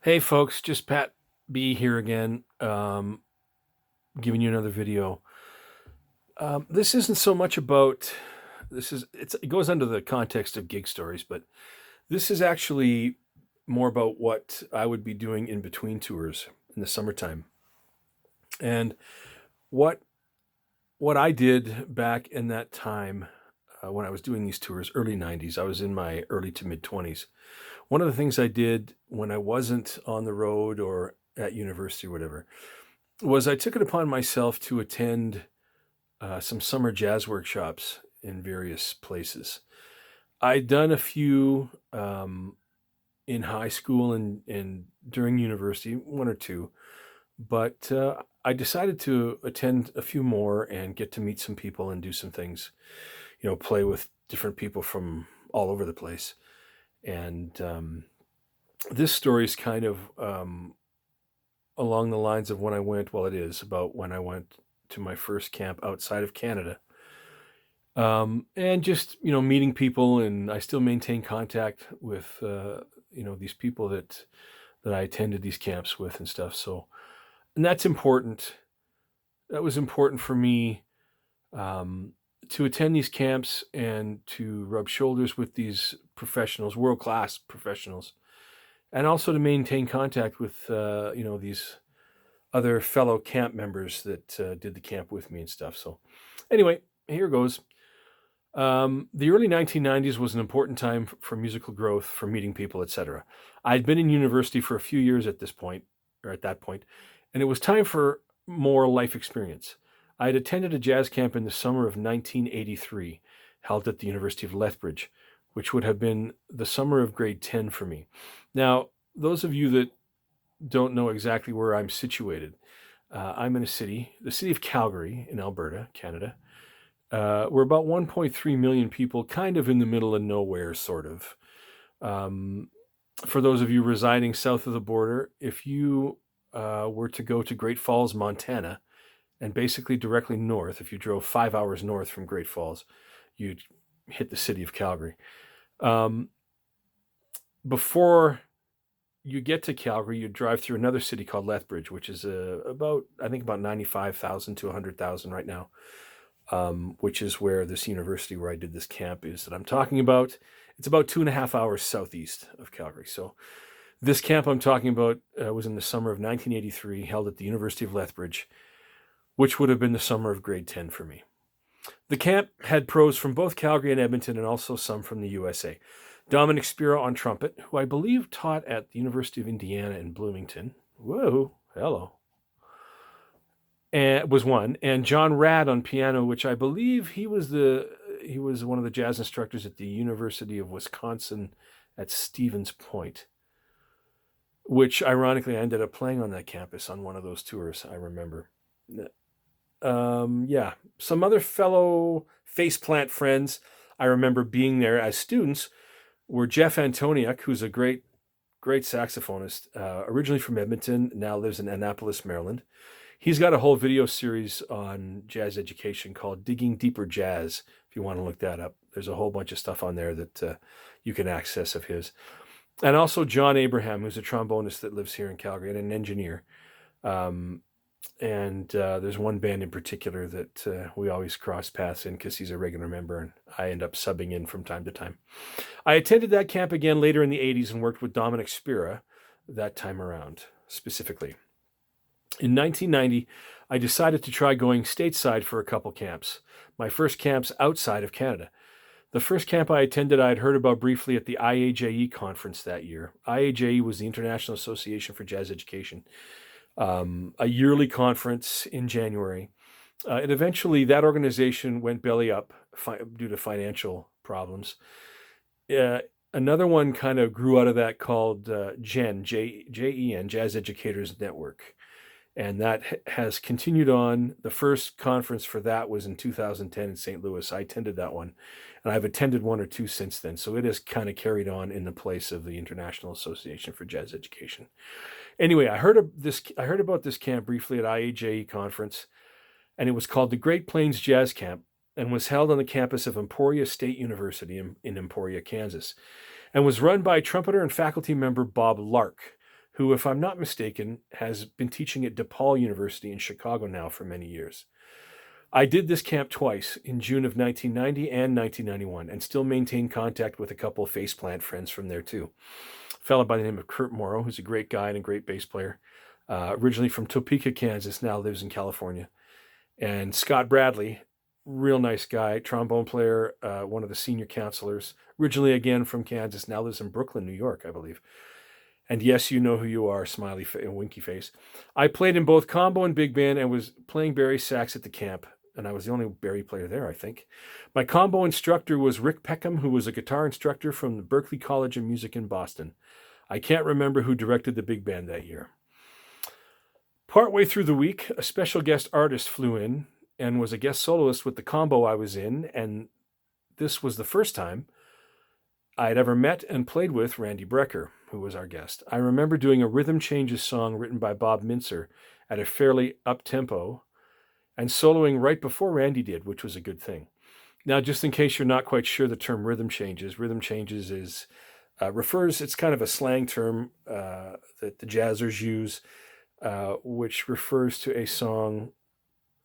Hey folks, just Pat B here again, giving you another video. This isn't so much about it goes under the context of gig stories, but this is actually more about what I would be doing in between tours in the summertime. And what what I did back in that time when I was doing these tours, early 90s, I was in my early to mid 20s. One of the things I did when I wasn't on the road or at university or whatever was I took it upon myself to attend some summer jazz workshops in various places. I'd done a few in high school and during university, one or two, but I decided to attend a few more and get to meet some people and do some things, play with different people from all over the place. And this story is kind of along the lines of when I went, well, it is about when I went to my first camp outside of Canada. And just, meeting people, and I still maintain contact with, these people that I attended these camps with and stuff. So, and that's important. That was important for me, um, to attend these camps and to rub shoulders with these professionals, world class professionals, and also to maintain contact with, these other fellow camp members that did the camp with me and stuff. So, anyway, here goes. The early 1990s was an important time for musical growth, for meeting people, etc. I'd been in university for a few years at this point, or at that point, and it was time for more life experience. I had attended a jazz camp in the summer of 1983, held at the University of Lethbridge, which would have been the summer of grade 10 for me. Now, those of you that don't know exactly where I'm situated, I'm in the city of Calgary in Alberta, Canada. We're about 1.3 million people, kind of in the middle of nowhere, sort of. Um, for those of you residing south of the border, if you were to go to Great Falls, Montana, and basically directly north, if you drove 5 hours north from Great Falls, you'd hit the city of Calgary. Um, Before you get to Calgary, you drive through another city called Lethbridge, which is I think about 95,000 to 100,000 right now, which is where this university where I did this camp is that I'm talking about. It's about 2.5 hours southeast of Calgary. So this camp I'm talking about was in the summer of 1983, held at the University of Lethbridge, which would have been the summer of grade 10 for me. The camp had pros from both Calgary and Edmonton, and also some from the USA. Dominic Spiro on trumpet, who I believe taught at the University of Indiana in Bloomington. Whoa, hello. And was one, and John Rad on piano, which I believe he was one of the jazz instructors at the University of Wisconsin at Stevens Point, which ironically I ended up playing on that campus on one of those tours. I remember. Yeah, some other fellow faceplant friends I remember being there as students were Jeff Antoniuk, who's a great saxophonist, originally from Edmonton, now lives in Annapolis, Maryland. He's got a whole video series on jazz education called Digging Deeper Jazz, if you want to look that up. There's a whole bunch of stuff on there that you can access of his. And also John Abraham, who's a trombonist that lives here in Calgary and an engineer. Um, and there's one band in particular that we always cross paths in because he's a regular member, and I end up subbing in from time to time. I attended that camp again later in the 80s and worked with Dominic Spira that time around specifically. In 1990, I decided to try going stateside for a couple camps, my first camps outside of Canada. The first camp I attended, I had heard about briefly at the IAJE conference that year. IAJE was the International Association for Jazz Education, a yearly conference in January. And eventually, that organization went belly up due to financial problems. Uh, Another one kind of grew out of that called JEN, Jazz Educators Network. And that has continued on. The first conference for that was in 2010 in St. Louis. I attended that one, and I've attended one or two since then. So it has kind of carried on in the place of the International Association for Jazz Education. Anyway, I heard about this camp briefly at IAJE conference, and it was called the Great Plains Jazz Camp, and was held on the campus of Emporia State University in Emporia, Kansas, and was run by trumpeter and faculty member Bob Lark, who, if I'm not mistaken, has been teaching at DePaul University in Chicago now for many years. I did this camp twice, in June of 1990 and 1991, and still maintain contact with a couple of faceplant friends from there too. A fellow by the name of Kurt Morrow, who's a great guy and a great bass player, originally from Topeka, Kansas, now lives in California. And Scott Bradley, real nice guy, trombone player, one of the senior counselors, originally again from Kansas, now lives in Brooklyn, New York, I believe. And yes, you know who you are, smiley and winky face. I played in both combo and big band and was playing Barry sax at the camp, and I was the only Barry player there, I think. My combo instructor was Rick Peckham, who was a guitar instructor from the Berklee College of Music in Boston. I can't remember who directed the big band that year. Partway through the week, a special guest artist flew in and was a guest soloist with the combo I was in, and this was the first time I'd ever met and played with Randy Brecker, who was our guest. I remember doing a Rhythm Changes song written by Bob Mintzer at a fairly up-tempo and soloing right before Randy did, which was a good thing. Now, just in case you're not quite sure the term Rhythm Changes is it's kind of a slang term that the jazzers use, which refers to a song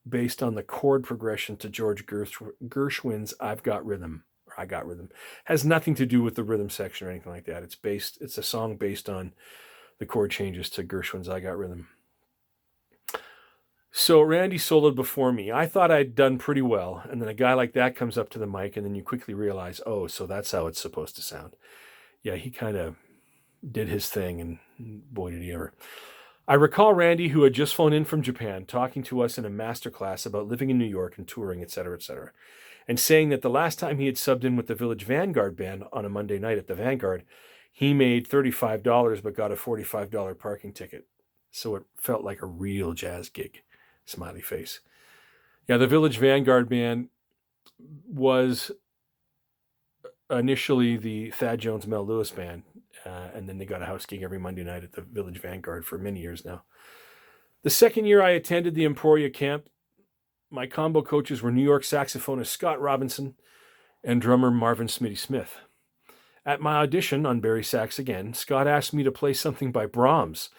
based on the chord progression to George Gershwin's I've Got Rhythm. I Got Rhythm. Has nothing to do with the rhythm section or anything like that. It's a song based on the chord changes to Gershwin's I Got Rhythm. So Randy soloed before me. I thought I'd done pretty well, and then a guy like that comes up to the mic, and then you quickly realize, oh, so that's how it's supposed to sound. Yeah, he kind of did his thing, and boy, did he ever. I recall Randy, who had just flown in from Japan, talking to us in a master class about living in New York and touring, etc., and saying that the last time he had subbed in with the Village Vanguard Band on a Monday night at the Vanguard, he made $35 but got a $45 parking ticket. So it felt like a real jazz gig. Smiley face. Yeah, the Village Vanguard Band was initially the Thad Jones Mel Lewis Band, and then they got a house gig every Monday night at the Village Vanguard for many years now. The second year I attended the Emporia camp, my combo coaches were New York saxophonist Scott Robinson and drummer Marvin Smitty Smith. At my audition on Barry Sax again, Scott asked me to play something by Brahms,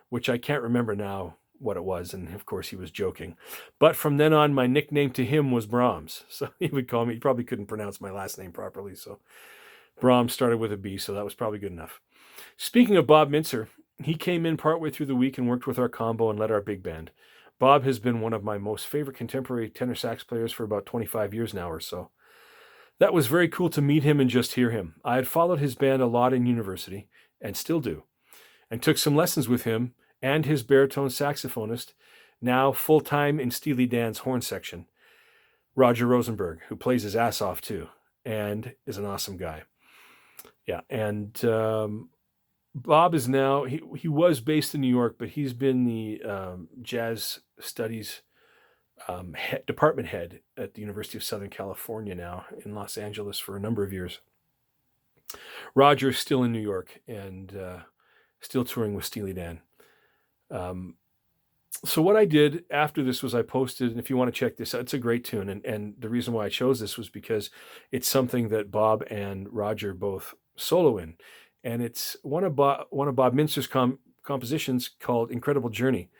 which I can't remember now what it was, and of course he was joking. But from then on, my nickname to him was Brahms. So he would call me, he probably couldn't pronounce my last name properly, so Brahms started with a B, so that was probably good enough. Speaking of Bob Mintzer, he came in partway through the week and worked with our combo and led our big band. Bob has been one of my most favorite contemporary tenor sax players for about 25 years now or so. That was very cool to meet him and just hear him. I had followed his band a lot in university, and still do, and took some lessons with him and his baritone saxophonist, now full-time in Steely Dan's horn section, Roger Rosenberg, who plays his ass off too, and is an awesome guy. Yeah, and Bob is now, he was based in New York, but he's been the jazz studies department head at the University of Southern California now in Los Angeles for a number of years. Roger is still in New York and still touring with Steely Dan. So what I did after this was I posted, and if you want to check this out, it's a great tune. And the reason why I chose this was because it's something that Bob and Roger both solo in. And it's one of Bob Mintzer's compositions called Incredible Journey.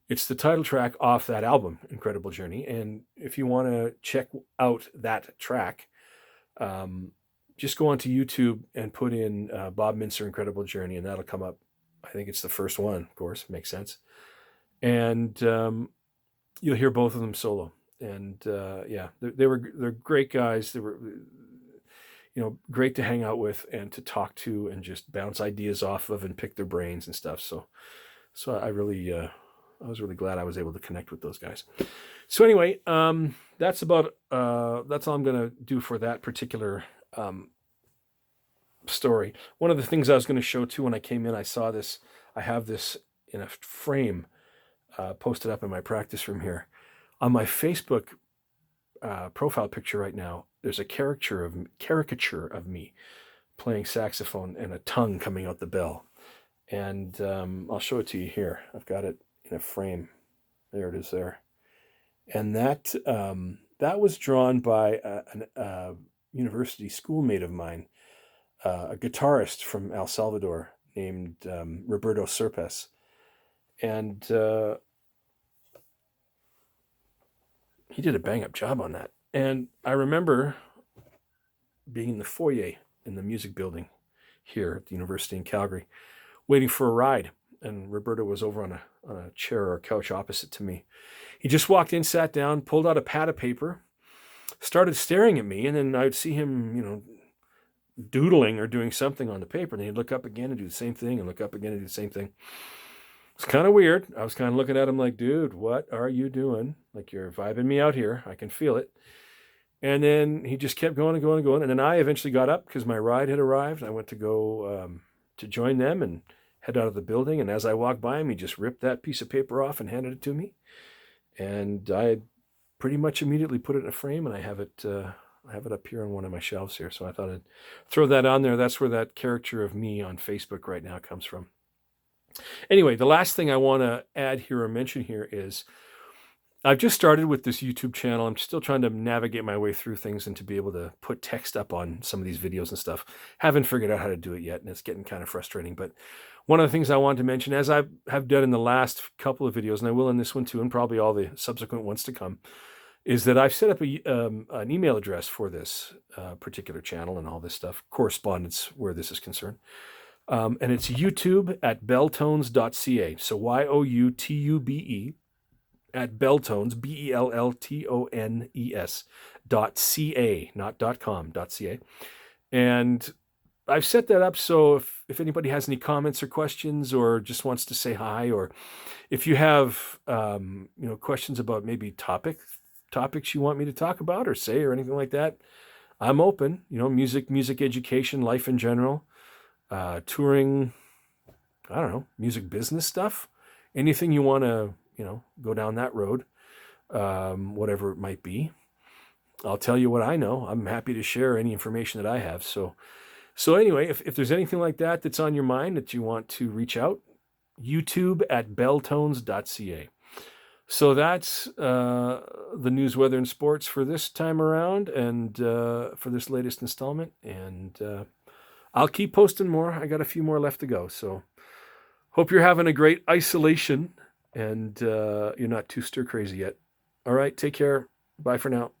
It's the title track off that album, Incredible Journey. And if you want to check out that track, just go onto YouTube and put in Bob Mintzer Incredible Journey, and that'll come up. I think it's the first one, of course, makes sense. And you'll hear both of them solo. And yeah, they're great guys. They were, great to hang out with and to talk to and just bounce ideas off of and pick their brains and stuff. So I was really glad I was able to connect with those guys. So anyway, that's all I'm going to do for that particular story. One of the things I was going to show too when I came in, I saw this. I have this in a frame posted up in my practice room here. On my Facebook profile picture right now, there's a caricature of me playing saxophone and a tongue coming out the bell. And I'll show it to you here. I've got it in a frame. There it is there. And that was drawn by a university schoolmate of mine, a guitarist from El Salvador named Roberto Serpes. And he did a bang-up job on that. And I remember being in the foyer in the music building here at the university in Calgary, waiting for a ride. And Roberto was over on a chair or a couch opposite to me. He just walked in, sat down, pulled out a pad of paper, started staring at me, and then I'd see him, doodling or doing something on the paper. And he'd look up again and do the same thing, and look up again and do the same thing. It's kind of weird. I was kind of looking at him like, dude, what are you doing? Like, you're vibing me out here. I can feel it. And then he just kept going and going and going. And then I eventually got up because my ride had arrived. I went to go to join them and head out of the building. And as I walked by him, he just ripped that piece of paper off and handed it to me. And I pretty much immediately put it in a frame, and I have it up here on one of my shelves here. So I thought I'd throw that on there. That's where that character of me on Facebook right now comes from. Anyway, the last thing I want to add here or mention here is I've just started with this YouTube channel. I'm still trying to navigate my way through things and to be able to put text up on some of these videos and stuff. Haven't figured out how to do it yet, and it's getting kind of frustrating. But one of the things I wanted to mention, as I have done in the last couple of videos, and I will in this one too, and probably all the subsequent ones to come, is that I've set up an email address for this particular channel and all this stuff, correspondence where this is concerned. And it's youtube@belltones.ca. So YOUTUBE at Belltones, BELLTONES.ca, not .com, .ca. And I've set that up so if anybody has any comments or questions or just wants to say hi, or if you have questions about maybe topics you want me to talk about or say or anything like that, I'm open. Music education, life in general, touring, I don't know, music business stuff, anything you want to go down that road, whatever it might be. I'll tell you what I know. I'm happy to share any information that I have. So anyway, if there's anything like that that's on your mind that you want to reach out, youtube@belltones.ca. So that's the news, weather, and sports for this time around, and for this latest installment. And I'll keep posting more. I got a few more left to go. So hope you're having a great isolation and you're not too stir crazy yet. All right, take care. Bye for now.